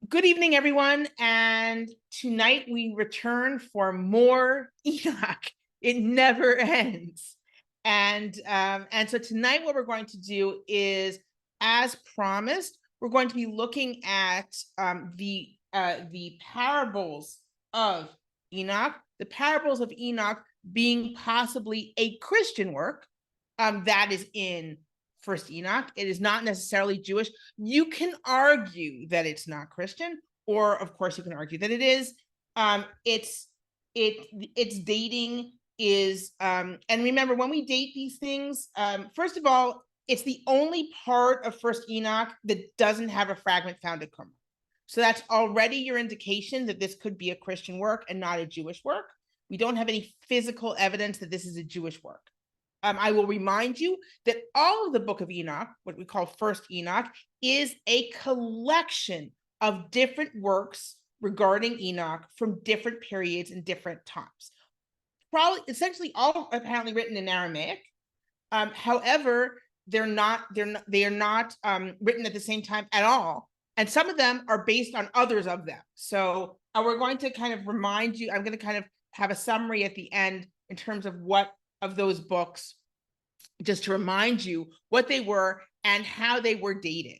Good evening, everyone. And tonight we return for more Enoch. It never ends. And so tonight what we're going to do is, as promised, we're going to be looking at the parables of Enoch. The parables of Enoch being possibly a Christian work that is in First Enoch. It is not necessarily Jewish. You can argue that it's not Christian, or of course you can argue that it is. Its dating is and remember, when we date these things, first of all, it's the only part of First Enoch that doesn't have a fragment found at Qumran. So that's already your indication that this could be a Christian work and not a Jewish work. We don't have any physical evidence that this is a Jewish work. I will remind you that all of the Book of Enoch, what we call First Enoch, is a collection of different works regarding Enoch from different periods and different times. Probably, essentially, all apparently written in Aramaic. However, they are not written at the same time at all, and some of them are based on others of them. So we're going to kind of remind you. I'm going to kind of have a summary at the end in terms of what of those books, just to remind you what they were and how they were dated.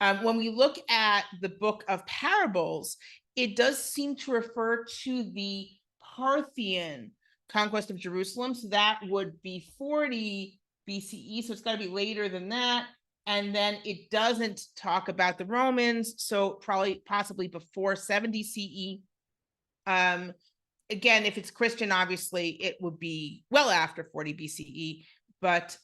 When we look at the Book of Parables, it does seem to refer to the Parthian conquest of Jerusalem. So that would be 40 BCE. So it's got to be later than that. And then it doesn't talk about the Romans. So possibly before 70 CE. Again, if it's Christian, obviously it would be well after 40 BCE, but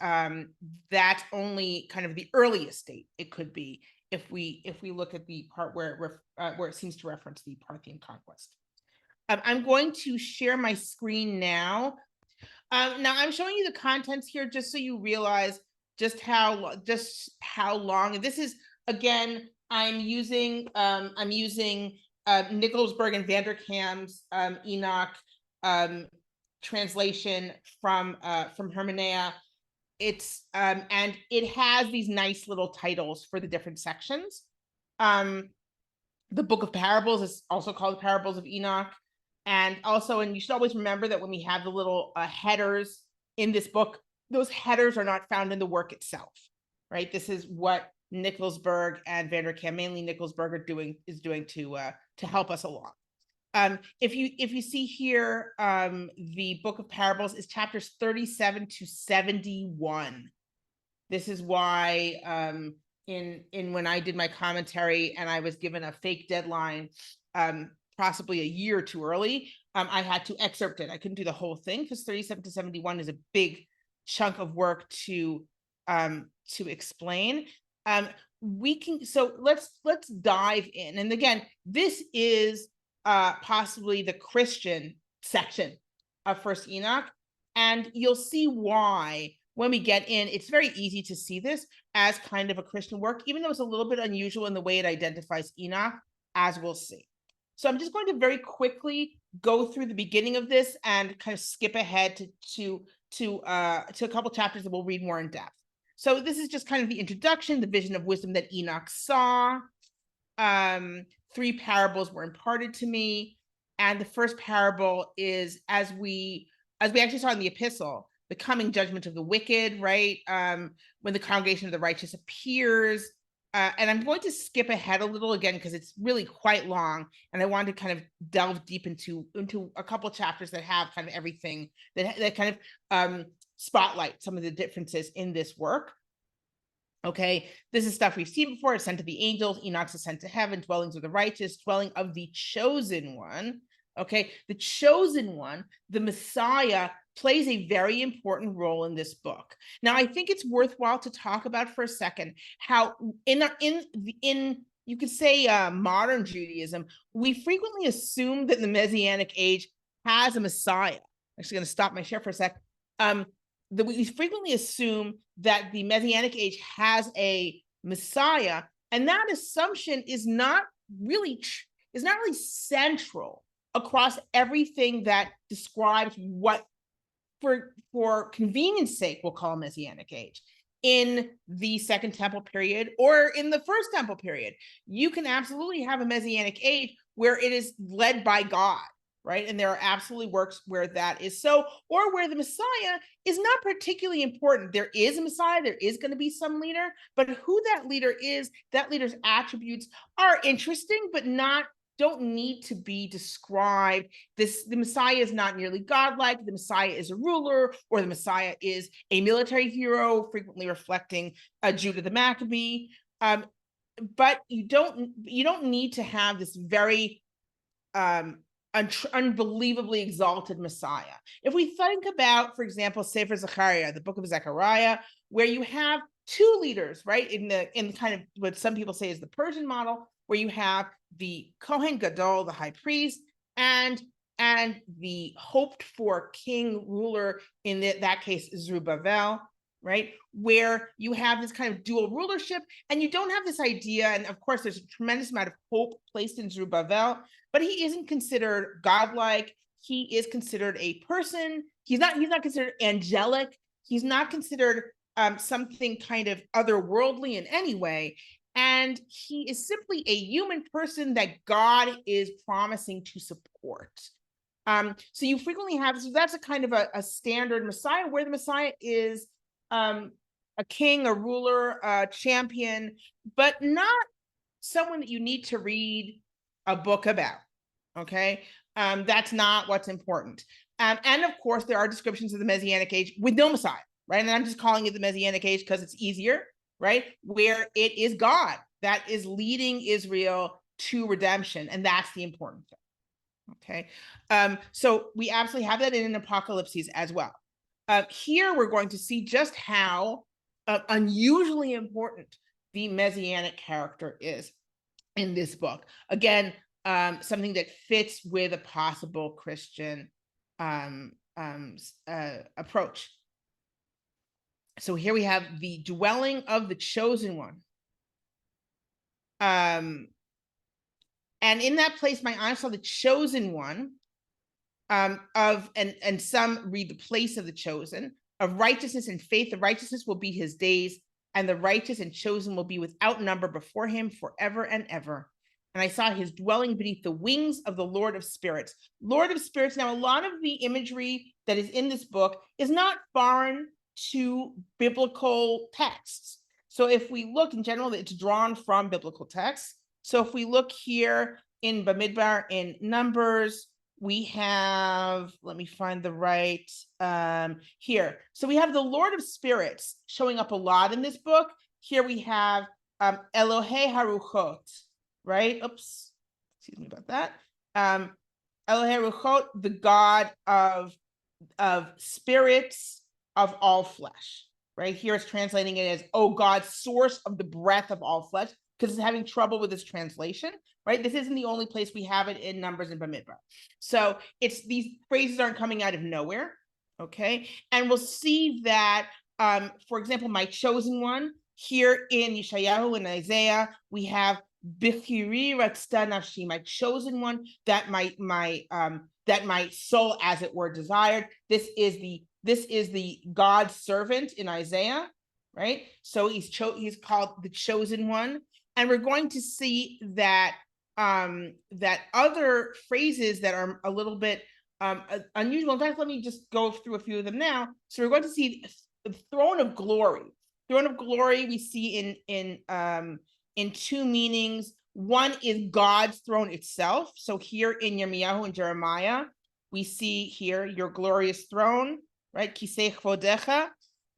that's only kind of the earliest date it could be if we look at the part where it seems to reference the Parthian conquest. I'm going to share my screen now. Now I'm showing you the contents here just so you realize just how long. And this is, again, I'm using Nickelsburg and Vanderkam's Enoch translation from Hermannea. It's and it has these nice little titles for the different sections. The Book of Parables is also called the Parables of Enoch. And you should always remember that when we have the little headers in this book, those headers are not found in the work itself, right? This is what Nickelsburg and Vanderkam, mainly Nickelsburg, is doing to help us along. If you see here, the Book of Parables is chapters 37 to 71. This is why in when I did my commentary and I was given a fake deadline, possibly a year too early, I had to excerpt it. I couldn't do the whole thing because 37 to 71 is a big chunk of work to explain. Let's dive in. And again, this is possibly the Christian section of First Enoch, and you'll see why when we get in. It's very easy to see this as kind of a Christian work, even though it's a little bit unusual in the way it identifies Enoch, as we'll see. So I'm just going to very quickly go through the beginning of this and kind of skip ahead to a couple chapters that we'll read more in depth. So this is just kind of the introduction, the vision of wisdom that Enoch saw. 3 parables were imparted to me, and the first parable is, as we actually saw in the epistle, the coming judgment of the wicked, right? When the congregation of the righteous appears. And I'm going to skip ahead a little again because it's really quite long, and I wanted to kind of delve deep into a couple chapters that have kind of everything that kind of spotlight some of the differences in this work. Okay, this is stuff we've seen before. Ascent to the angels, Enoch's ascent to heaven, dwellings of the righteous, dwelling of the chosen one. Okay, the chosen one, the Messiah, plays a very important role in this book. Now, I think it's worthwhile to talk about for a second how in you could say modern Judaism, we frequently assume that the Messianic age has a Messiah. I'm actually going to stop my share for a sec. That we frequently assume that the Messianic age has a Messiah, and that assumption is not really central across everything that describes what, for convenience sake, we'll call a Messianic age. in the Second Temple period or in the First Temple period. You can absolutely have a Messianic age where it is led by God, right? And there are absolutely works where that is so, or where the Messiah is not particularly important. There is a Messiah, there is going to be some leader, but who that leader is, that leader's attributes are interesting, but don't need to be described. The Messiah is not nearly godlike. The Messiah is a ruler, or the Messiah is a military hero, frequently reflecting Judah the Maccabee. But you don't need to have this very unbelievably exalted Messiah. If we think about, for example, Sefer Zechariah, the book of Zechariah, where you have two leaders, right, in kind of what some people say is the Persian model, where you have the Kohen Gadol, the high priest, and the hoped for king ruler, in that case Zerubbabel, right, where you have this kind of dual rulership, and you don't have this idea, and of course there's a tremendous amount of hope placed in Zerubbabel, but he isn't considered godlike. He is considered a person. He's not considered angelic. He's not considered something kind of otherworldly in any way. And he is simply a human person that God is promising to support. So you frequently have, so that's a kind of a standard Messiah, where the Messiah is a king, a ruler, a champion, but not someone that you need to read a book about, okay? That's not what's important. And of course, there are descriptions of the Messianic age with no Messiah, right? And I'm just calling it the Messianic age because it's easier, right? Where it is God that is leading Israel to redemption, and that's the important thing, okay? So we absolutely have that in Apocalypses as well. Here we're going to see just how unusually important the Messianic character is in this book. Again, something that fits with a possible Christian approach. So here we have the dwelling of the chosen one. And in that place, my eyes saw the chosen one and some read the place of the chosen, of righteousness and faith. The righteousness will be his days, and the righteous and chosen will be without number before him forever and ever. And I saw his dwelling beneath the wings of the Lord of Spirits. Lord of Spirits. Now, a lot of the imagery that is in this book is not foreign to biblical texts. So if we look in general, it's drawn from biblical texts. So if we look here in Bamidbar, in Numbers, we have, let me find the right, here. So we have the Lord of Spirits showing up a lot in this book. Here we have Elohei Haruchot, right? Oops, excuse me about that. Elohei Haruchot, the God of spirits of all flesh, right? Here it's translating it as, oh God, source of the breath of all flesh, because it's having trouble with this translation, right? This isn't the only place we have it in Numbers and Bamidbar. So it's, these phrases aren't coming out of nowhere, okay? And we'll see that, for example, my chosen one, here in Yeshayahu and Isaiah, we have Bichiri Ratzta Nafshi, my chosen one, that my soul, as it were, desired. This is the God's servant in Isaiah, right? So he's called the chosen one. And we're going to see that that other phrases that are a little bit unusual. In fact, let me just go through a few of them now. So we're going to see the throne of glory. Throne of glory we see in two meanings. One is God's throne itself. So here in Yirmiyahu and Jeremiah, we see here your glorious throne, right? Kisei Chvodecha.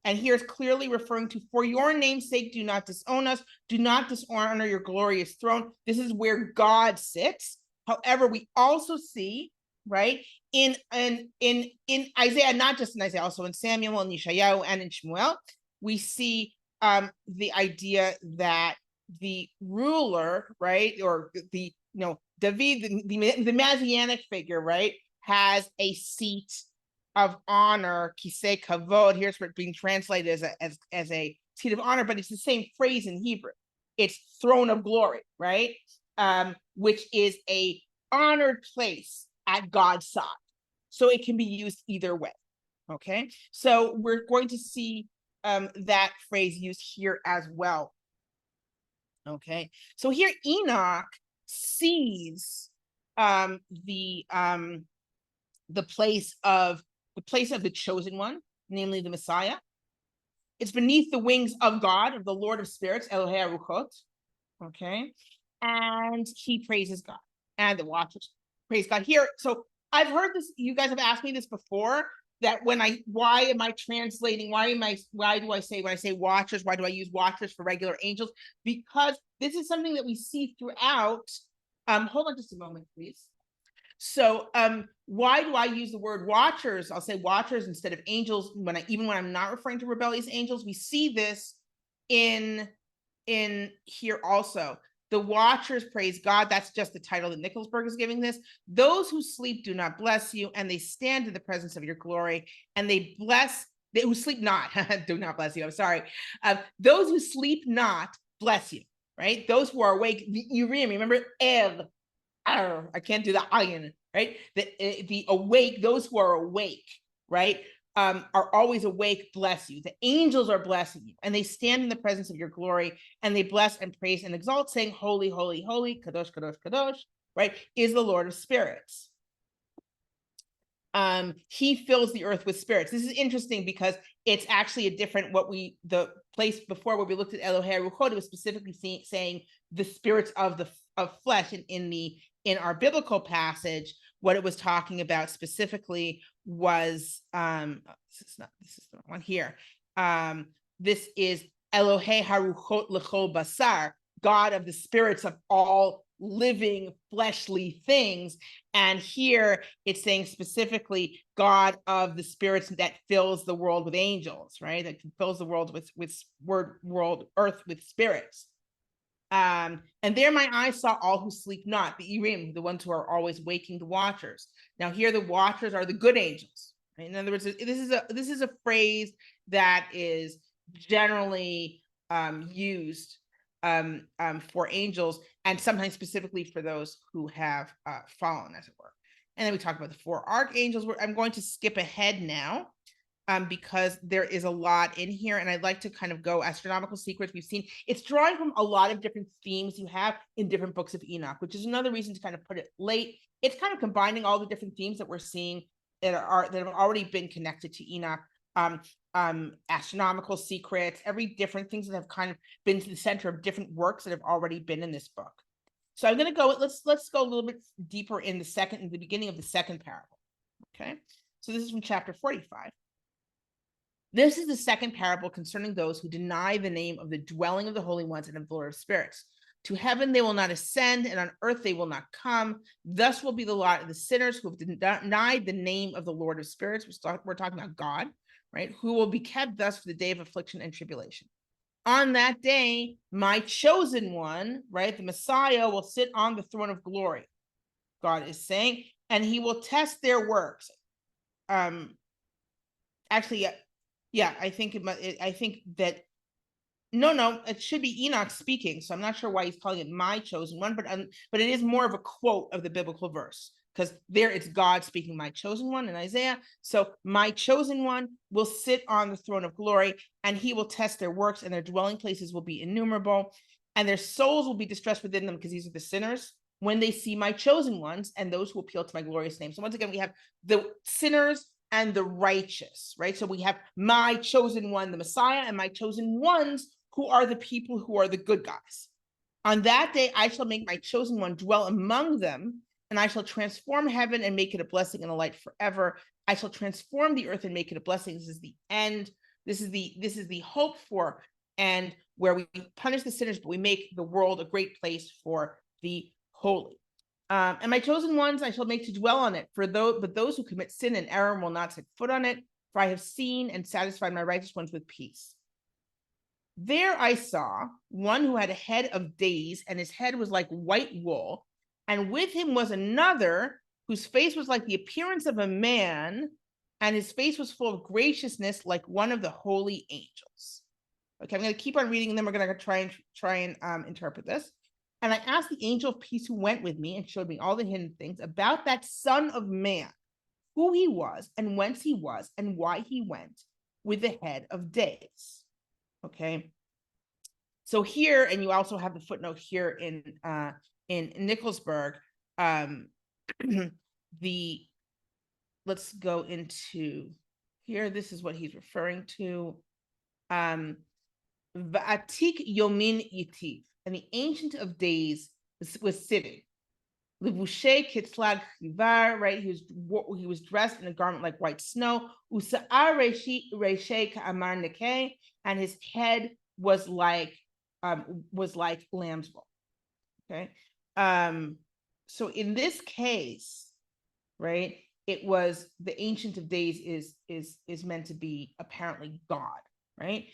And here it's clearly referring to, for your name's sake, do not disown us, do not dishonor your glorious throne. This is where God sits. However, we also see, right, in Isaiah, not just in Isaiah, also in Samuel and Yeshayahu and in Shmuel, we see the idea that the ruler, right, or the, David, the Messianic figure, right, has a seat of honor, kisei kavod. Here's where it's being translated as a seat of honor, but it's the same phrase in Hebrew. It's throne of glory, right? Which is a honored place at God's side. So it can be used either way, okay? So we're going to see that phrase used here as well. Okay, so here Enoch sees the place of the chosen one, namely the Messiah. It's beneath the wings of God, of the Lord of Spirits, Elohei Aruchot. Okay, and he praises God, and the watchers praise God here. So I've heard this. You guys have asked me this before. That why am I translating? Why do I say when I say watchers? Why do I use watchers for regular angels? Because this is something that we see throughout. Hold on just a moment, please. So why do I use the word watchers? I'll say watchers instead of angels even when I'm not referring to rebellious angels. We see this in here also. The watchers praise God. That's just the title that Nickelsburg is giving this. Those who sleep do not bless you, and they stand in the presence of your glory, and they who sleep not do not bless you. I'm sorry. Those who sleep not bless you, right? Those who are awake. You remember I can't do the ayin, right? The awake, those who are awake, right? Are always awake, bless you. The angels are blessing you, and they stand in the presence of your glory, and they bless and praise and exalt, saying, holy, holy, holy, kadosh, kadosh, kadosh, right? Is the Lord of spirits. He fills the earth with spirits. This is interesting because it's actually a different, the place before where we looked at Elohei Ruchot, it was specifically saying the spirits of flesh, and in our biblical passage, what it was talking about specifically was this is the wrong one here. This is Elohei Haruchot L'chol Basar, God of the spirits of all living fleshly things. And here it's saying specifically God of the spirits that fills the world with angels, right? That fills the world with earth with spirits. And there my eyes saw all who sleep not, the Irim, the ones who are always waking, the watchers. Now here the watchers are the good angels. Right? In other words, this is a phrase that is generally used for angels, and sometimes specifically for those who have fallen, as it were. And then we talk about the four archangels. I'm going to skip ahead now. Because there is a lot in here, and I'd like to kind of go astronomical secrets. We've seen it's drawing from a lot of different themes you have in different books of Enoch, which is another reason to kind of put it late. It's kind of combining all the different themes that we're seeing that have already been connected to Enoch. Astronomical secrets, every different things that have kind of been to the center of different works that have already been in this book. So I'm going to go. Let's go a little bit deeper in the beginning of the second parable. Okay, so this is from chapter 45. This is the second parable concerning those who deny the name of the dwelling of the holy ones and of the Lord of spirits. To heaven they will not ascend, and on earth they will not come. Thus will be the lot of the sinners who have denied the name of the Lord of spirits. We're talking about God, right? Who will be kept thus for the day of affliction and tribulation. On that day, my chosen one, right, the Messiah, will sit on the throne of glory, God is saying, and he will test their works. Actually, yeah, I think that it should be Enoch speaking. So I'm not sure why he's calling it my chosen one, but it is more of a quote of the biblical verse, because there it's God speaking, my chosen one in Isaiah. So my chosen one will sit on the throne of glory, and he will test their works, and their dwelling places will be innumerable, and their souls will be distressed within them, because these are the sinners, when they see my chosen ones and those who appeal to my glorious name. So once again, we have the sinners and the righteous, right? So we have my chosen one, the Messiah, and my chosen ones, who are the people who are the good guys. On that day, I shall make my chosen one dwell among them, and I shall transform heaven and make it a blessing and a light forever. I shall transform the earth and make it a blessing. This is the end. This is the hope for, and where we punish the sinners, but we make the world a great place for the holy. And my chosen ones I shall make to dwell on it, but those who commit sin and error will not set foot on it, for I have seen and satisfied my righteous ones with peace. There I saw one who had a head of days, and his head was like white wool, and with him was another whose face was like the appearance of a man, and his face was full of graciousness like one of the holy angels. Okay, I'm going to keep on reading, and then we're going to try and interpret this. And I asked the angel of peace who went with me and showed me all the hidden things about that Son of Man, who he was and whence he was and why he went. with the head of days. Okay. So here, and you also have the footnote here in Nicholsburg, let's go into here. This is what he's referring to. Va'atik Yomin Yitiv, and the Ancient of Days was sitting. Levushe Kitzlag Chivar, right? He was dressed in a garment like white snow. Usa'ar Reshe Ka'amar Neke, and his head was like lamb's wool. Okay. So in this case, right, it was the Ancient of Days is meant to be apparently God, right?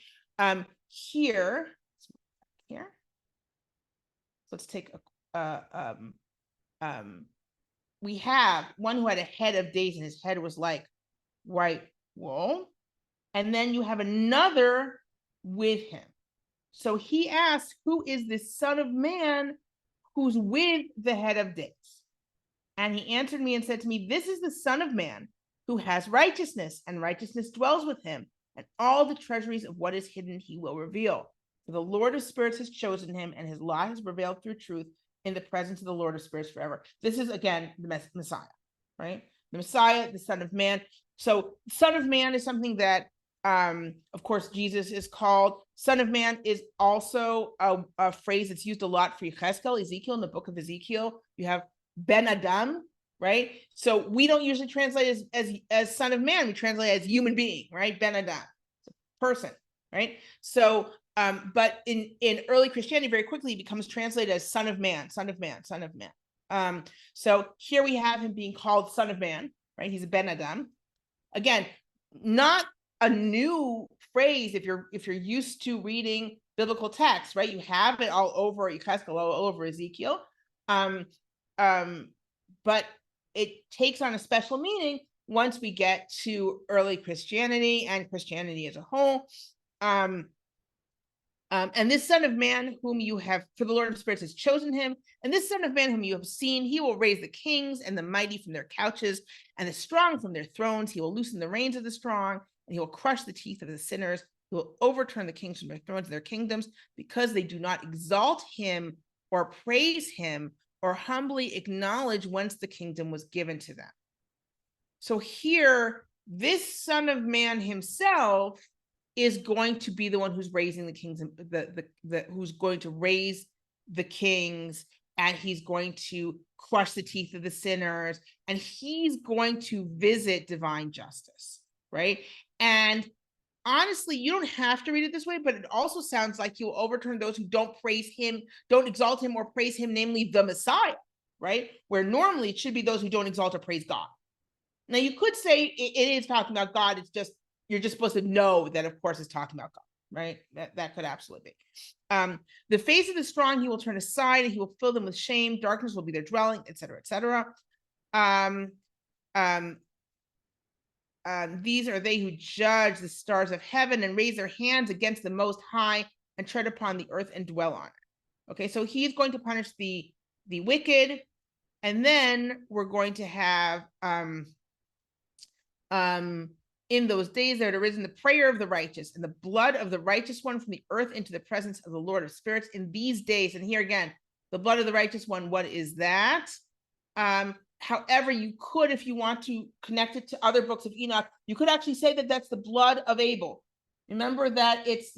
Here, let's take we have one who had a head of days and his head was like white wool, and then you have another with him. So he asked, who is this son of man who's with the head of days? And he answered me and said to me, this is the Son of Man who has righteousness, and righteousness dwells with him, and all the treasuries of what is hidden he will reveal. For the Lord of spirits has chosen him, and his law has prevailed through truth in the presence of the Lord of spirits forever. This is, again, the Messiah, right? The Messiah, the Son of Man. So Son of Man is something that, of course, Jesus is called. Son of Man is also a phrase that's used a lot for Ezekiel. In the book of Ezekiel, you have Ben Adam, right? So we don't usually translate as son of man. We translate as human being, right? Ben Adam, person, right? So, but in early Christianity, very quickly it becomes translated as son of man, son of man, son of man. So here we have him being called son of man, right? He's a Ben Adam. Again, not a new phrase if you're used to reading biblical texts, right? You have it all over Ezekiel, all over Ezekiel. But it takes on a special meaning once we get to early Christianity and Christianity as a whole. And this Son of Man whom you have, for the Lord of spirits has chosen him, and this Son of Man whom you have seen, he will raise the kings and the mighty from their couches and the strong from their thrones. He will loosen the reins of the strong, and he will crush the teeth of the sinners. He will overturn the kings from their thrones and their kingdoms, because they do not exalt him or praise him or humbly acknowledge whence the kingdom was given to them. So here, this Son of Man himself is going to be the one who's raising the kings, who's going to raise the kings, and he's going to crush the teeth of the sinners, and he's going to visit divine justice, right? And honestly, you don't have to read it this way, but it also sounds like you will overturn those who don't praise him, don't exalt him or praise him, namely the Messiah, right? Where normally it should be those who don't exalt or praise God. Now, you could say it is talking about God. It's just, you're just supposed to know that, of course, it's talking about God, right? That could absolutely be. The face of the strong he will turn aside, and he will fill them with shame. Darkness will be their dwelling, etc., etc. These are they who judge the stars of heaven and raise their hands against the Most High and tread upon the earth and dwell on it. Okay, so he's going to punish the wicked, and then we're going to have in those days there had arisen the prayer of the righteous and the blood of the righteous one from the earth into the presence of the Lord of spirits. In these days, and here again, the blood of the righteous one, what is that? However, you could, if you want to connect it to other books of Enoch, you could actually say that that's the blood of Abel. Remember that it's,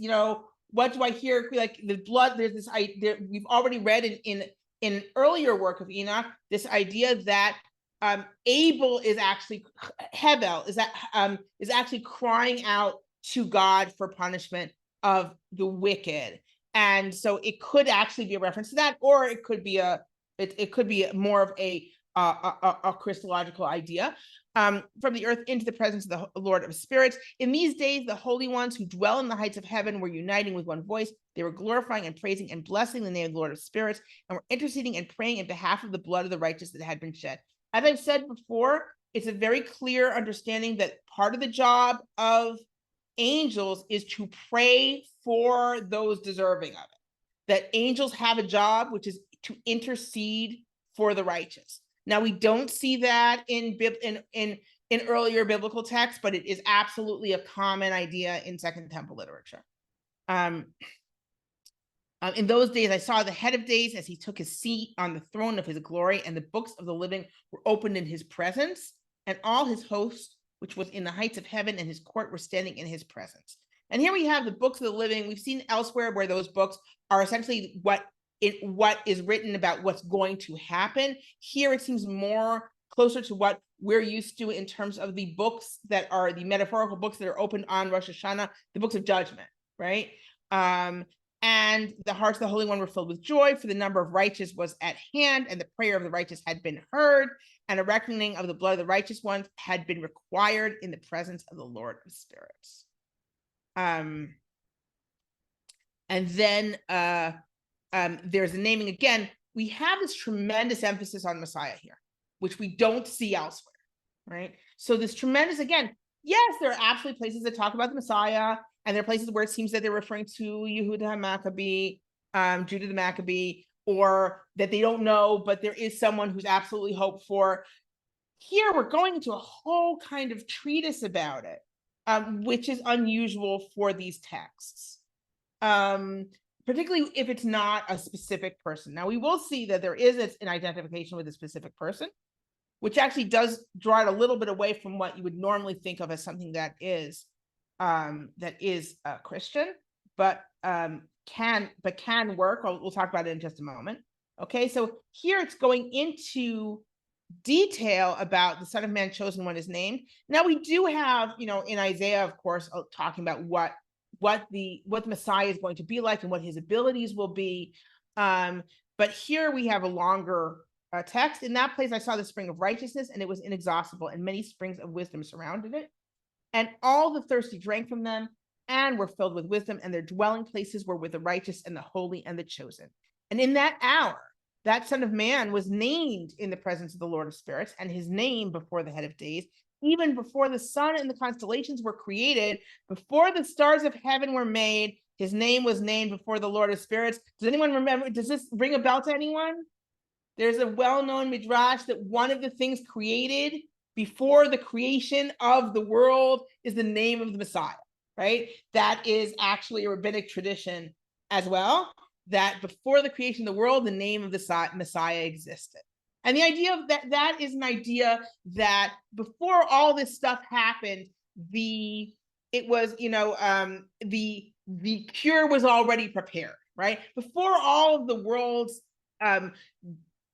what do I hear? Like the blood, there's this idea, we've already read in an earlier work of Enoch, this idea that Abel is actually, Hebel is actually crying out to God for punishment of the wicked. And so it could actually be a reference to that, or it could be it could be more of a Christological idea. From the earth into the presence of the Lord of spirits. In these days, the holy ones who dwell in the heights of heaven were uniting with one voice. They were glorifying and praising and blessing the name of the Lord of spirits, and were interceding and praying in behalf of the blood of the righteous that had been shed. As I've said before, it's a very clear understanding that part of the job of angels is to pray for those deserving of it. That angels have a job, which is to intercede for the righteous. Now, we don't see that in in earlier biblical texts, but it is absolutely a common idea in Second Temple literature. In those days, I saw the head of days as he took his seat on the throne of his glory, and the books of the living were opened in his presence, and all his host, which was in the heights of heaven, and his court were standing in his presence. And here we have the books of the living. We've seen elsewhere where those books are essentially what is written about what's going to happen. Here it seems more closer to what we're used to in terms of the books that are the metaphorical books that are opened on Rosh Hashanah, the books of judgment, right? And the hearts of the Holy One were filled with joy, for the number of righteous was at hand, and the prayer of the righteous had been heard, and a reckoning of the blood of the righteous ones had been required in the presence of the Lord of spirits. And then there's the naming again. We have this tremendous emphasis on Messiah here, which we don't see elsewhere, right? So this tremendous, again, yes, there are absolutely places that talk about the Messiah, and there are places where it seems that they're referring to Yehuda Maccabee, Judah the Maccabee, or that they don't know, but there is someone who's absolutely hoped for. Here, we're going into a whole kind of treatise about it, which is unusual for these texts, particularly if it's not a specific person. Now, we will see that there is an identification with a specific person, which actually does draw it a little bit away from what you would normally think of as something that is Christian, but can work. We'll talk about it in just a moment. Okay, so here it's going into detail about the Son of Man chosen one is named. Now we do have, in Isaiah, of course, talking about what the Messiah is going to be like and what his abilities will be. But here we have a longer text. In that place, I saw the spring of righteousness, and it was inexhaustible, and many springs of wisdom surrounded it. And all the thirsty drank from them and were filled with wisdom, and their dwelling places were with the righteous and the holy and the chosen. And in that hour, that Son of Man was named in the presence of the Lord of spirits, and his name before the head of days, even before the sun and the constellations were created, before the stars of heaven were made, his name was named before the Lord of spirits. Does anyone remember? Does this ring a bell to anyone? There's a well-known midrash that one of the things created before the creation of the world is the name of the Messiah, right? That is actually a rabbinic tradition as well, that before the creation of the world, the name of the Messiah existed. And the idea of that is an idea that before all this stuff happened, the cure was already prepared, right? Before all of the world's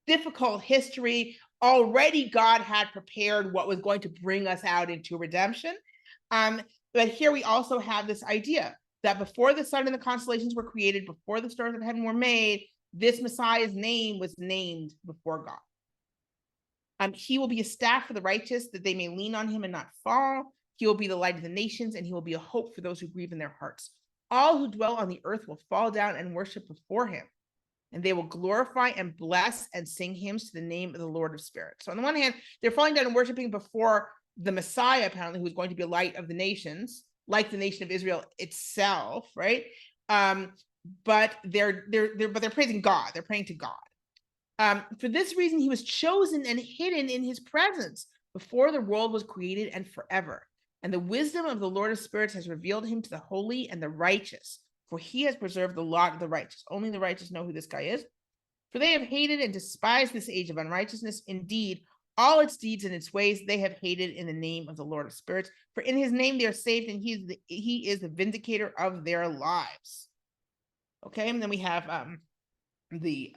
difficult history, already God had prepared what was going to bring us out into redemption. But here we also have this idea that before the sun and the constellations were created, before the stars of heaven were made, this Messiah's name was named before God. He will be a staff for the righteous, that they may lean on him and not fall. He will be the light of the nations, and he will be a hope for those who grieve in their hearts. All who dwell on the earth will fall down and worship before him, and they will glorify and bless and sing hymns to the name of the Lord of spirits. So on the one hand, they're falling down and worshiping before the Messiah, apparently, who is going to be a light of the nations, like the nation of Israel itself, right? But they're praising God. They're praying to God. For this reason, he was chosen and hidden in his presence before the world was created and forever. And the wisdom of the Lord of spirits has revealed him to the holy and the righteous, for he has preserved the lot of the righteous. Only the righteous know who this guy is. For they have hated and despised this age of unrighteousness. Indeed, all its deeds and its ways they have hated in the name of the Lord of spirits. For in his name they are saved, and he is the vindicator of their lives. Okay, and then we have the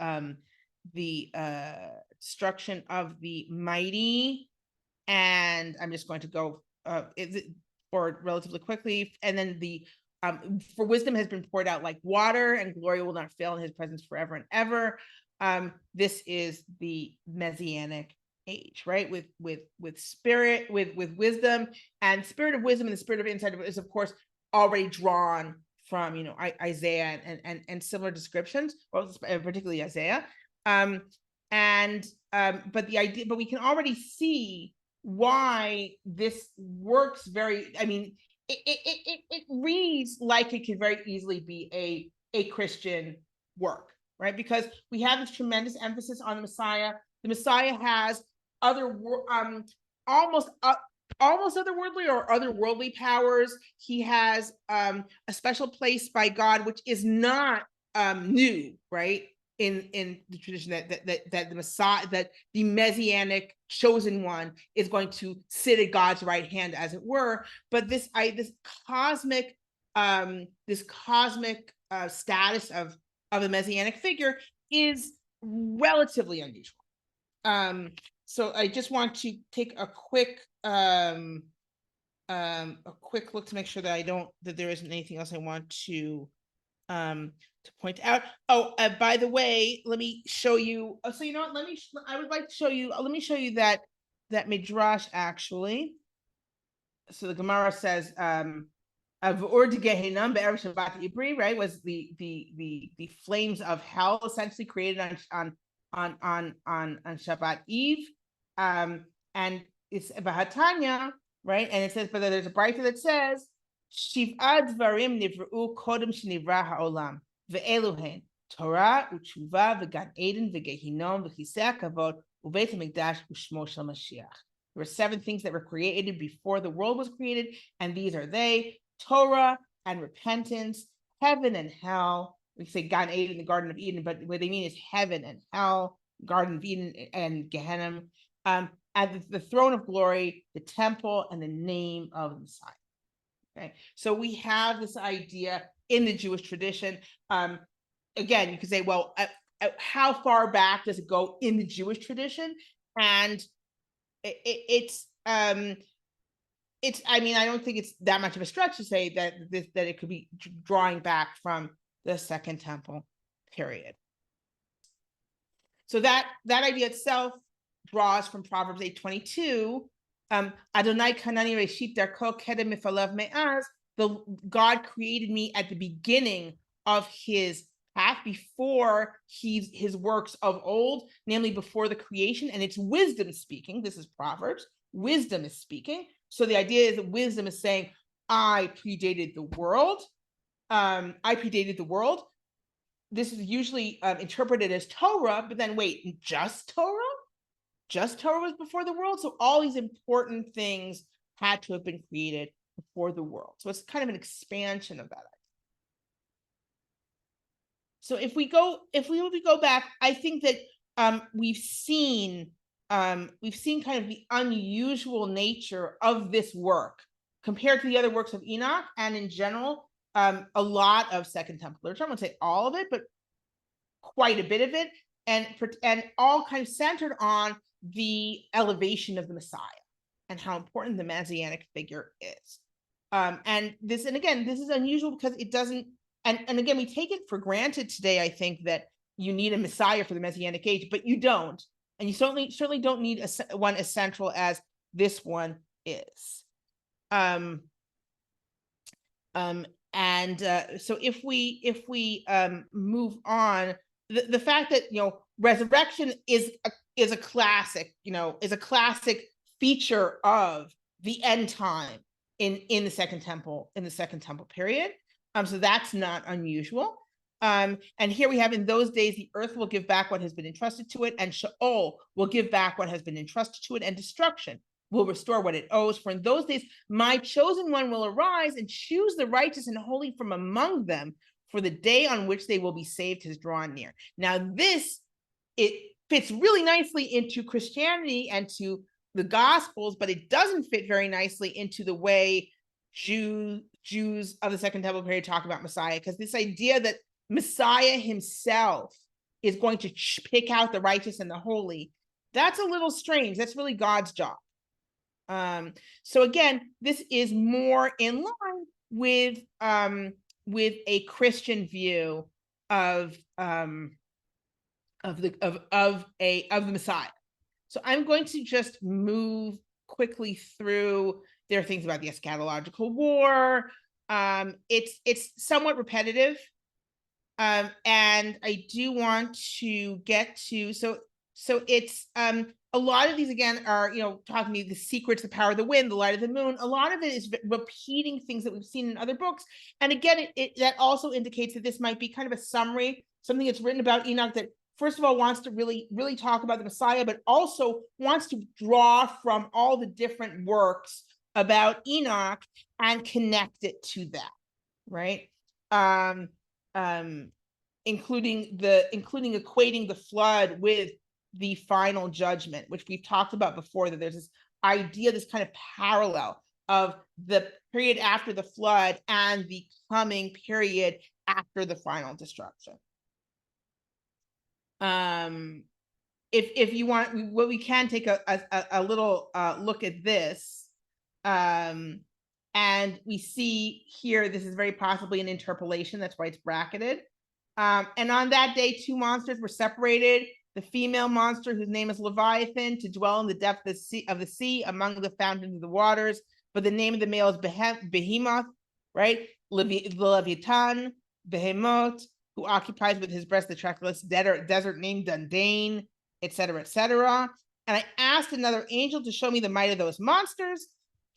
destruction of the mighty, and I'm just going to go forward relatively quickly. And then for wisdom has been poured out like water, and glory will not fail in his presence forever and ever. This is the Messianic age, right? With spirit, with wisdom, and spirit of wisdom and the spirit of insight is, of course, already drawn from Isaiah and similar descriptions, particularly Isaiah. But the idea, but we can already see why this works very. I mean, it reads like it could very easily be a Christian work, right? Because we have this tremendous emphasis on the Messiah. The Messiah has almost almost otherworldly or otherworldly powers. He has a special place by God, which is not new, right? In the tradition that the Messiah, that the Messianic chosen one is going to sit at God's right hand, as it were. But this cosmic status of the Messianic figure is relatively unusual. So I just want to take a quick look to make sure that there isn't anything else I want to point out. Oh, by the way, let me show you. So you know what? I would like to show you. Let me show you that midrash actually. So the Gemara says, "Avur de Gehinnom be'erev Shabbat Ibri," right? Was the flames of hell essentially created on Shabbat Eve, and it's Vahatanya, right? And it says, but there's a brayta that says, "Shiv'at dvarim nivru kodem shenivra ha'olam ve'eluhen Torah u'tshuva v'gan Eden v'gehinom v'chisei kavod u'beit hamikdash u'shmo shel Mashiach." There were 7 things that were created before the world was created, and these are they: Torah and repentance, heaven and hell. We say Gan Eden, the Garden of Eden, but what they mean is heaven and hell, Garden of Eden and Gehenna, and the throne of glory, the temple, and the name of the Messiah. Okay, so we have this idea in the Jewish tradition. Again, you could say, well, how far back does it go in the Jewish tradition? And it's I mean, I don't think it's that much of a stretch to say that it could be drawing back from the Second Temple period. So that idea itself draws from Proverbs 8:22. Adonai kanani reshit darko kedem mifalev me'az. The God created me at the beginning of his path, before his works of old, namely before the creation, and it's wisdom speaking. This is Proverbs. Wisdom is speaking. So the idea is that wisdom is saying, I predated the world. This is usually interpreted as Torah, but then wait, just Torah? Just Torah was before the world? So all these important things had to have been created before the world. So it's kind of an expansion of that idea. So if we go back, I think that we've seen kind of the unusual nature of this work compared to the other works of Enoch, and in general, a lot of Second Temple literature. I won't say all of it, but quite a bit of it, and all kind of centered on the elevation of the Messiah and how important the Messianic figure is. And this is unusual because it doesn't. And again, we take it for granted today, I think, that you need a Messiah for the Messianic age, but you don't. And you certainly don't need one as central as this one is. So if we move on, the fact that resurrection is a classic, is a classic feature of the end time in the Second Temple period. So that's not unusual. And here we have, in those days, the earth will give back what has been entrusted to it, and Sheol will give back what has been entrusted to it, and destruction will restore what it owes. For in those days, my chosen one will arise and choose the righteous and holy from among them, for the day on which they will be saved has drawn near. Now, it fits really nicely into Christianity and to the Gospels, but it doesn't fit very nicely into the way Jews of the Second Temple period talk about Messiah, because this idea that Messiah himself is going to pick out the righteous and the holy, that's a little strange. That's really God's job. So again, this is more in line with a Christian view of the Messiah. So I'm going to just move quickly through. There are things about the eschatological war. It's somewhat repetitive. And I do want to get to, so it's, a lot of these again are, talking to me, the secrets, the power of the wind, the light of the moon. A lot of it is repeating things that we've seen in other books. And again, that also indicates that this might be kind of a summary, something that's written about Enoch that first of all, wants to really talk about the Messiah, but also wants to draw from all the different works about Enoch and connect it to that, right? Including equating the flood with the final judgment, which we've talked about before, that there's this idea, this kind of parallel of the period after the flood and the coming period after the final destruction. If you want, we can take a little look at this. And we see here, this is very possibly an interpolation. That's why it's bracketed. And on that day, two monsters were separated. The female monster, whose name is Leviathan, to dwell in the depth of the sea among the fountains of the waters. But the name of the male is Behemoth, right? The Leviathan, Behemoth, who occupies with his breast the trackless desert named Dundane, etc., etc. And I asked another angel to show me the might of those monsters.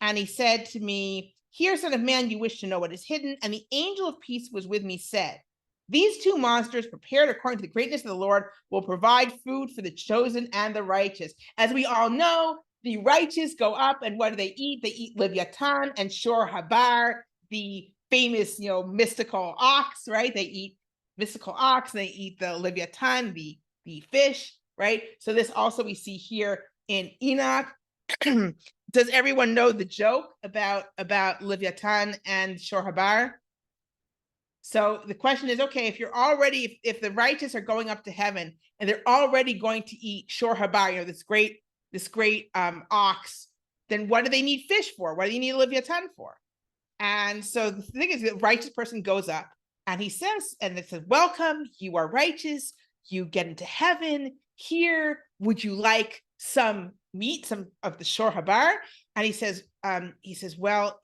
And he said to me, "Here, son of man, you wish to know what is hidden." And the angel of peace was with me said, "These two monsters, prepared according to the greatness of the Lord, will provide food for the chosen and the righteous." As we all know, the righteous go up, and what do they eat? They eat Leviathan and Shor Habar, the famous, mystical ox, right? They eat mystical ox, and they eat the Leviathan, the fish, right? So this also we see here in Enoch. Does everyone know the joke about Leviathan and Shor Habar? So the question is, okay, if you're already, if the righteous are going up to heaven and they're already going to eat Shor Habar, this great ox, then what do they need fish for? What do you need Leviathan for? And so the thing is, the righteous person goes up and he says, and it says, "Welcome, you are righteous, you get into heaven. Here, would you like some meat, some of the Shor Habar?" And he says, "Well,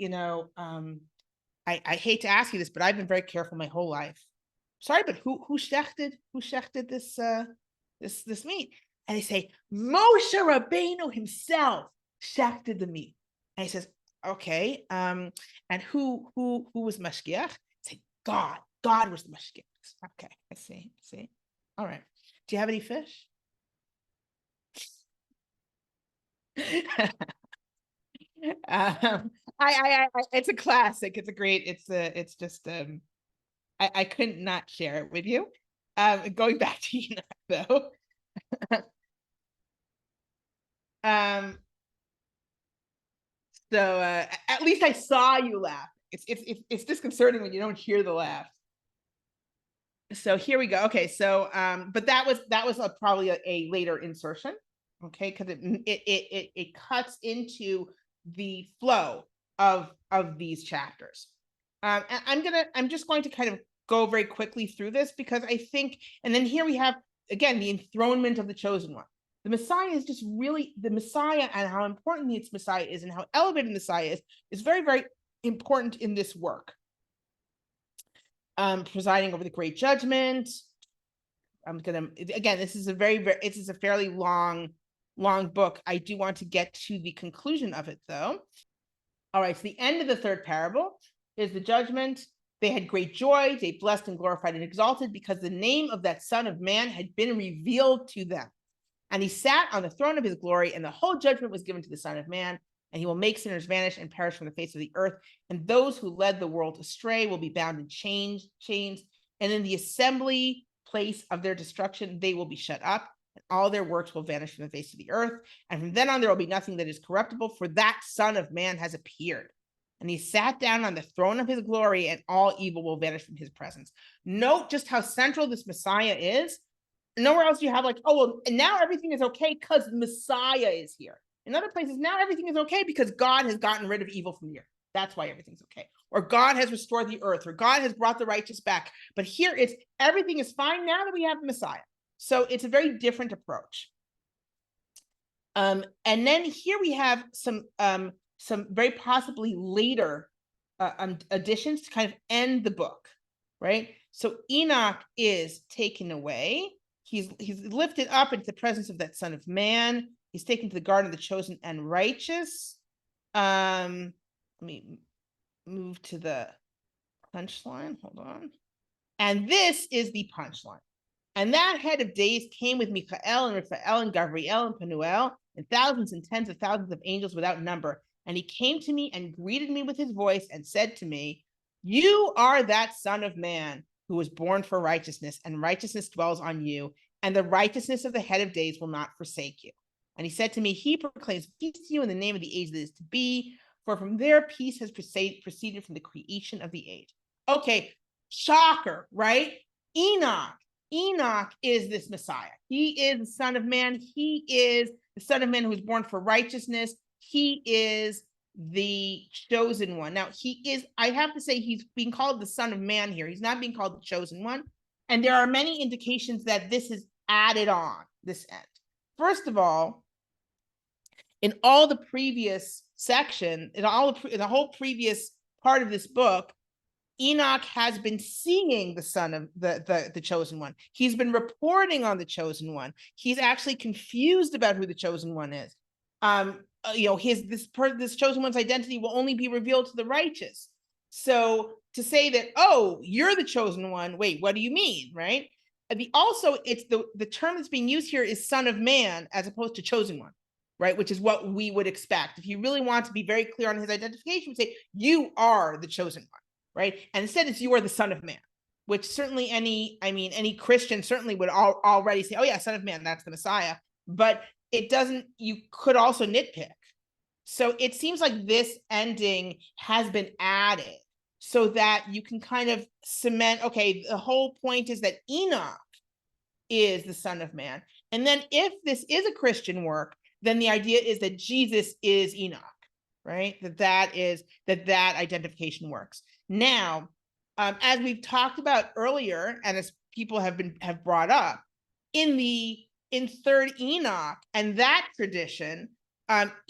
I hate to ask you this, but I've been very careful my whole life. Sorry, but who shechted this meat?" And they say, "Moshe Rabbeinu himself shechted the meat." And he says, "Okay, and who was mashgiach?" Say, "God was the mashgiach." Okay, I see. All right. Do you have any fish? It's a classic. It's a great. It's just I couldn't not share it with you. Going back to Enoch though. So at least I saw you laugh. It's disconcerting when you don't hear the laugh. So here we go. Okay, so but that was probably a later insertion. Okay, because it cuts into the flow of these chapters. And I'm just going to kind of go very quickly through this, because I think, and then here we have again the enthronement of the chosen one. The Messiah is just really the Messiah, and how important its Messiah is, and how elevated the Messiah is very, very important in this work. Presiding over the great judgment. I'm gonna again. This is a fairly long book. I do want to get to the conclusion of it though. All right, so the end of the third parable is the judgment. They had great joy. They blessed and glorified and exalted, because the name of that Son of Man had been revealed to them. And he sat on the throne of his glory, and the whole judgment was given to the Son of Man. And he will make sinners vanish and perish from the face of the earth. And those who led the world astray will be bound in chains. And in the assembly place of their destruction, they will be shut up. And all their works will vanish from the face of the earth. And from then on, there will be nothing that is corruptible, for that Son of Man has appeared. And he sat down on the throne of his glory, and all evil will vanish from his presence. Note just how central this Messiah is. Nowhere else do you have like, oh, well, and now everything is okay because the Messiah is here. In other places, now everything is okay because God has gotten rid of evil from the earth. That's why everything's okay. Or God has restored the earth, or God has brought the righteous back. But here it's everything is fine now that we have the Messiah. So it's a very different approach. And then here we have some very possibly later additions to kind of end the book, right? So Enoch is taken away. He's lifted up into the presence of that Son of Man. He's taken to the garden of the chosen and righteous. Let me move to the punchline. Hold on. And this is the punchline. And that head of days came with Michael and Raphael and Gabriel and Penuel and thousands and tens of thousands of angels without number. And he came to me and greeted me with his voice and said to me, you are that Son of Man who was born for righteousness, and righteousness dwells on you, and the righteousness of the head of days will not forsake you. And he said to me, he proclaims peace to you in the name of the age that is to be, for from there peace has proceeded from the creation of the age. Okay, shocker, right? Enoch is this Messiah. He is the Son of Man. He is the Son of Man who was born for righteousness. He is the chosen one. Now, I have to say, he's being called the Son of Man here. He's not being called the chosen one. And there are many indications that this is added on this end. First of all, in all the previous section, in the whole previous part of this book, Enoch has been seeing the son of the chosen one. He's been reporting on the chosen one. He's actually confused about who the chosen one is. This chosen one's identity will only be revealed to the righteous. So to say that, oh, you're the chosen one, wait, what do you mean, right? It's the term that's being used here is Son of Man as opposed to chosen one, right? Which is what we would expect. If you really want to be very clear on his identification, we say, you are the chosen one. Right. And instead it's you are the Son of Man, which certainly any Christian certainly would already say, oh yeah, Son of Man, that's the Messiah. But it doesn't, you could also nitpick. So it seems like this ending has been added so that you can kind of cement, okay, the whole point is that Enoch is the Son of Man. And then if this is a Christian work, then the idea is that Jesus is Enoch, right? That identification works. Now, as we've talked about earlier, and as people have brought up, in Third Enoch and that tradition,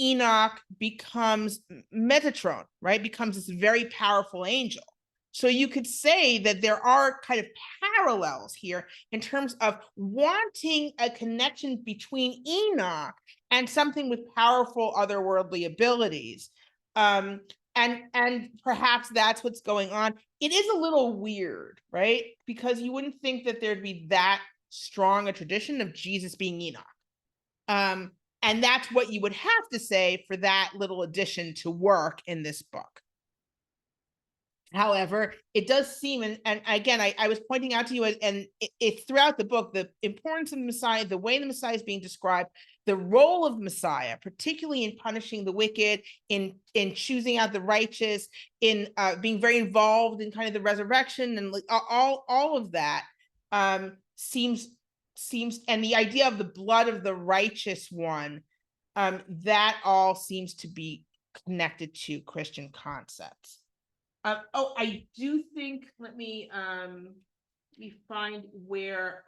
Enoch becomes Metatron, right? Becomes this very powerful angel. So you could say that there are kind of parallels here in terms of wanting a connection between Enoch and something with powerful otherworldly abilities. And perhaps that's what's going on. It is a little weird, right? Because you wouldn't think that there'd be that strong a tradition of Jesus being Enoch. And that's what you would have to say for that little addition to work in this book. However, it does seem, and again, I was pointing out to you, and it's throughout the book, the importance of the Messiah, the way the Messiah is being described, the role of the Messiah, particularly in punishing the wicked, in choosing out the righteous, in being very involved in kind of the resurrection, and all of that seems, and the idea of the blood of the righteous one, that all seems to be connected to Christian concepts. I do think, let me find where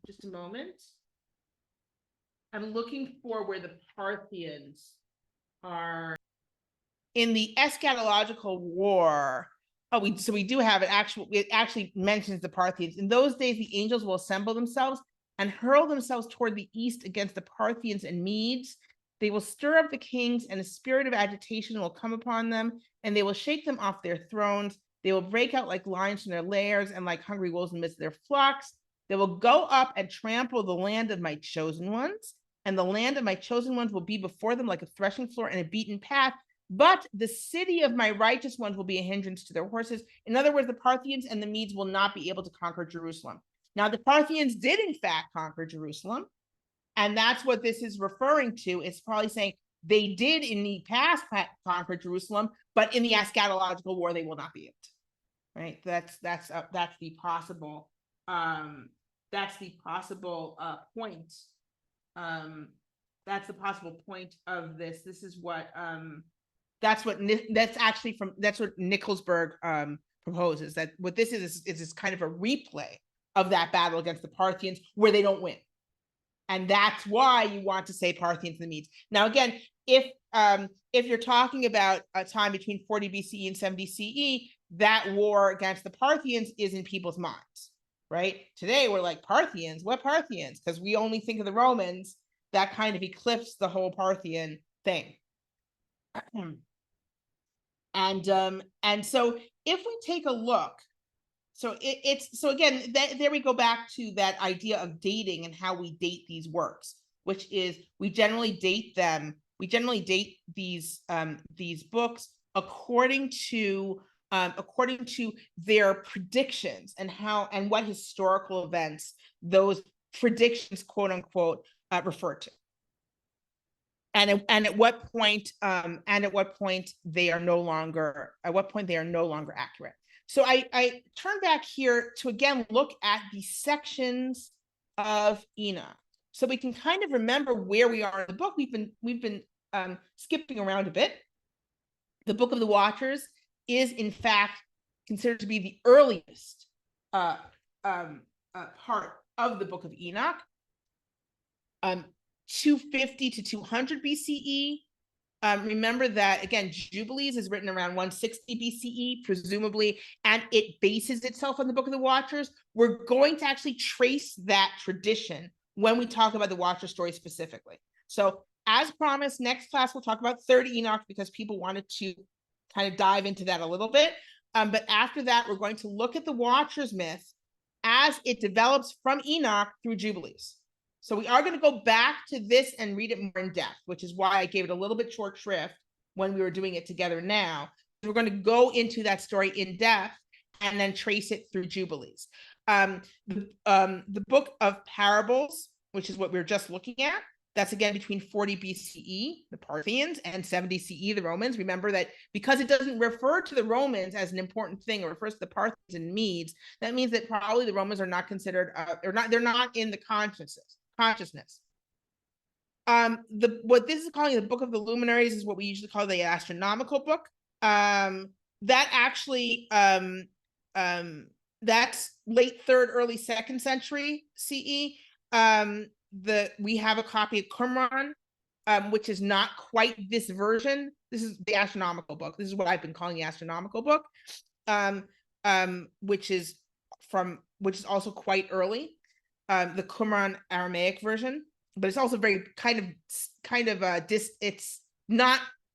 just a moment. I'm looking for where the Parthians are in the eschatological war. So we do have it actually mentions the Parthians. In those days, the angels will assemble themselves and hurl themselves toward the east against the Parthians and Medes. They will stir up the kings, and a spirit of agitation will come upon them, and they will shake them off their thrones. They will break out like lions from their lairs and like hungry wolves in the midst of their flocks. They will go up and trample the land of my chosen ones, and the land of my chosen ones will be before them like a threshing floor and a beaten path. But the city of my righteous ones will be a hindrance to their horses. In other words, the Parthians and the Medes will not be able to conquer Jerusalem. Now, the Parthians did, in fact, conquer Jerusalem. And that's what this is referring to. It's probably saying they did in the past conquer Jerusalem, but in the eschatological war, they will not be able to. Right? That's the possible point. That's the possible point of this. This is what that's what Nickelsburg proposes. That what this is this kind of a replay of that battle against the Parthians where they don't win. And that's why you want to say Parthians and the Medes. Now, again, if you're talking about a time between 40 BCE and 70 CE, that war against the Parthians is in people's minds, right? Today, we're like, Parthians? What Parthians? Because we only think of the Romans. That kind of eclipsed the whole Parthian thing. And so if we take a look So so again, there we go back to that idea of dating and how we date these works, which is we generally date these books according to their predictions and what historical events those predictions, quote unquote, refer to. And at what point they are no longer accurate. So I turn back here to again look at the sections of Enoch, so we can kind of remember where we are in the book. We've been skipping around a bit. The Book of the Watchers is in fact considered to be the earliest part of the Book of Enoch. 250 to 200 BCE. Remember that, again, Jubilees is written around 160 BCE, presumably, and it bases itself on the Book of the Watchers. We're going to actually trace that tradition when we talk about the Watcher story specifically. So as promised, next class, we'll talk about Third Enoch because people wanted to kind of dive into that a little bit. But after that, we're going to look at the Watchers myth as it develops from Enoch through Jubilees. So we are going to go back to this and read it more in depth, which is why I gave it a little bit short shrift when we were doing it together now. We're going to go into that story in depth and then trace it through Jubilees. The Book of Parables, which is what we were just looking at, that's again between 40 BCE, the Parthians, and 70 CE, the Romans. Remember that because it doesn't refer to the Romans as an important thing, it refers to the Parthians and Medes, that means that probably the Romans are not considered, they're not in the consciousness. What this is calling the Book of the Luminaries is what we usually call the astronomical book. That actually that's late 3rd, early 2nd century CE. We have a copy of Qumran, which is not quite this version. This is the astronomical book. This is what I've been calling the astronomical book, which is also quite early. The Qumran Aramaic version, but it's also very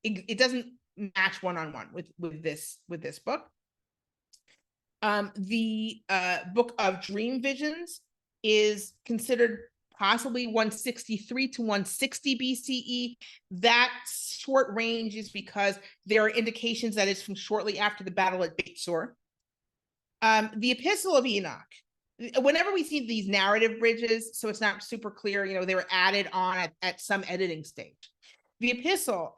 it doesn't match one-on-one with this book. The Book of Dream Visions is considered possibly 163 to 160 BCE. That short range is because there are indications that it's from shortly after the battle at Beit Sur. The Epistle of Enoch. Whenever we see these narrative bridges, so it's not super clear, they were added on at some editing stage. The Epistle,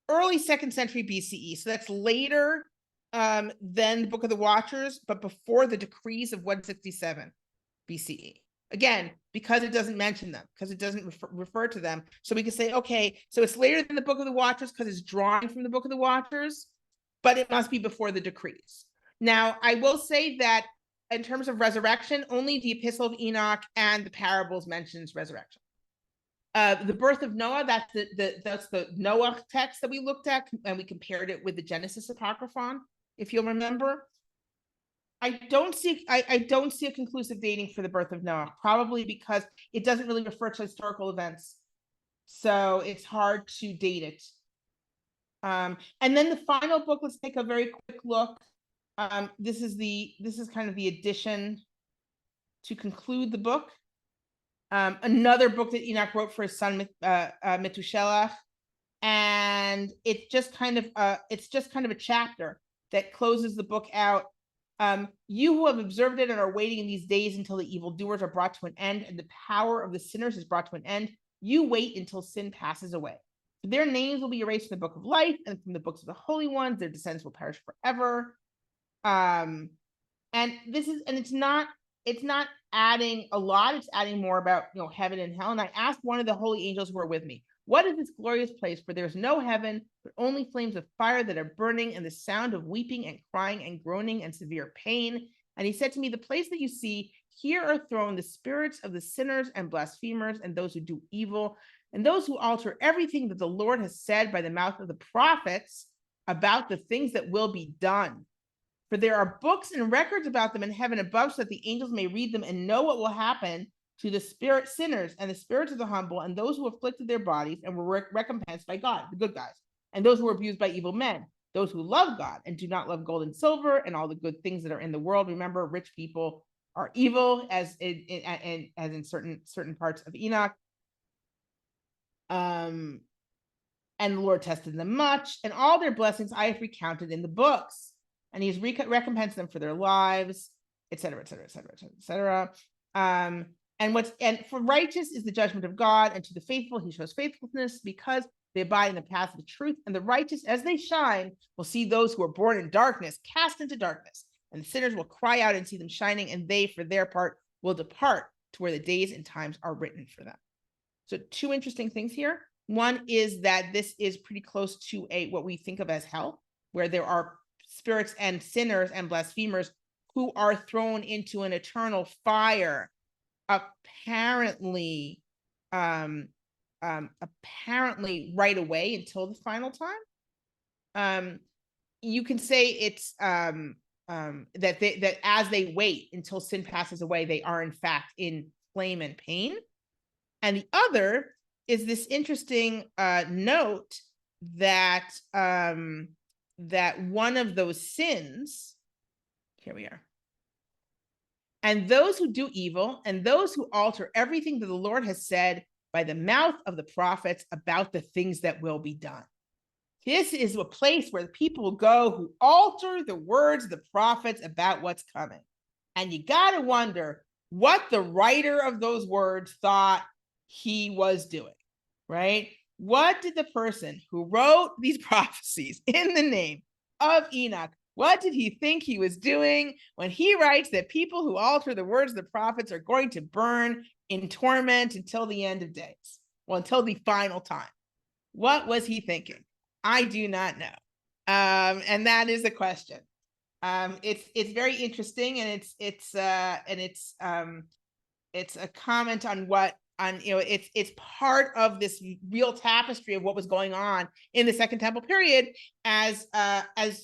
early 2nd century BCE, so that's later than the Book of the Watchers, but before the decrees of 167 BCE. Again, because it doesn't mention them, because it doesn't refer to them. So we can say, okay, so it's later than the Book of the Watchers because it's drawing from the Book of the Watchers, but it must be before the decrees. Now, I will say that in terms of resurrection, only the Epistle of Enoch and the Parables mentions resurrection. The birth of Noah, that's the Noah text that we looked at, and we compared it with the Genesis Apocryphon, if you'll remember. I don't see a conclusive dating for the birth of Noah, probably because it doesn't really refer to historical events. So it's hard to date it. And then the final book, let's take a very quick look. This is kind of the addition to conclude the book. Another book that Enoch wrote for his son Methuselah, and it's just kind of a chapter that closes the book out. You who have observed it and are waiting in these days until the evildoers are brought to an end and the power of the sinners is brought to an end, you wait until sin passes away. For their names will be erased from the book of life, and from the books of the holy ones, their descendants will perish forever. And it's not adding a lot, it's adding more about heaven and hell. And I asked one of the holy angels who were with me, what is this glorious place? For there's no heaven, but only flames of fire that are burning, and the sound of weeping and crying and groaning and severe pain. And he said to me, the place that you see, here are thrown the spirits of the sinners and blasphemers and those who do evil, and those who alter everything that the Lord has said by the mouth of the prophets about the things that will be done. For there are books and records about them in heaven above, so that the angels may read them and know what will happen to the sinners and the spirits of the humble, and those who afflicted their bodies and were recompensed by God, the good guys, and those who were abused by evil men. those who love God and do not love gold and silver and all the good things that are in the world. Remember, rich people are evil, as in certain parts of Enoch. And the Lord tested them much, and all their blessings I have recounted in the books, and He's recompensed them for their lives, etc., etc., etc., etc. And for righteous is the judgment of God, and to the faithful He shows faithfulness, because they abide in the path of the truth. And the righteous, as they shine, will see those who are born in darkness cast into darkness, and the sinners will cry out and see them shining, and they, for their part, will depart to where the days and times are written for them. So 2 interesting things here. One is that this is pretty close to what we think of as hell, where there are spirits and sinners and blasphemers who are thrown into an eternal fire, apparently right away until the final time. You can say it's that as they wait until sin passes away, they are in fact in flame and pain. And the other is this interesting note that that one of those sins, here we are, and those who do evil and those who alter everything that the Lord has said by the mouth of the prophets about the things that will be done. This is a place where the people go who alter the words of the prophets about what's coming. And you got to wonder what the writer of those words thought he was doing, right? What did the person who wrote these prophecies in the name of Enoch, what did he think he was doing when he writes that people who alter the words of the prophets are going to burn in torment until the end of days? Well, until the final time. What was he thinking? I do not know. And that is the question. It's very interesting, and it's a comment on it's part of this real tapestry of what was going on in the Second Temple period, as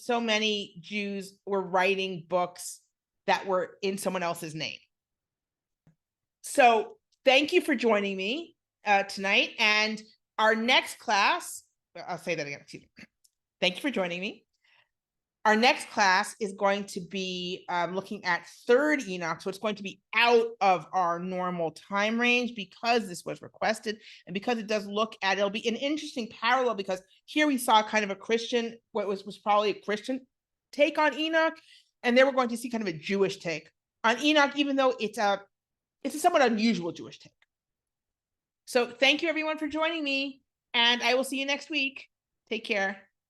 so many Jews were writing books that were in someone else's name. So thank you for joining me tonight. And our next class, I'll say that again. Excuse me. Thank you for joining me. Our next class is going to be looking at 3rd Enoch. So it's going to be out of our normal time range because this was requested, and because it does look at, it'll be an interesting parallel, because here we saw kind of a Christian, what was probably a Christian take on Enoch, and then we're going to see kind of a Jewish take on Enoch, even though it's a somewhat unusual Jewish take. So thank you everyone for joining me, and I will see you next week. Take care.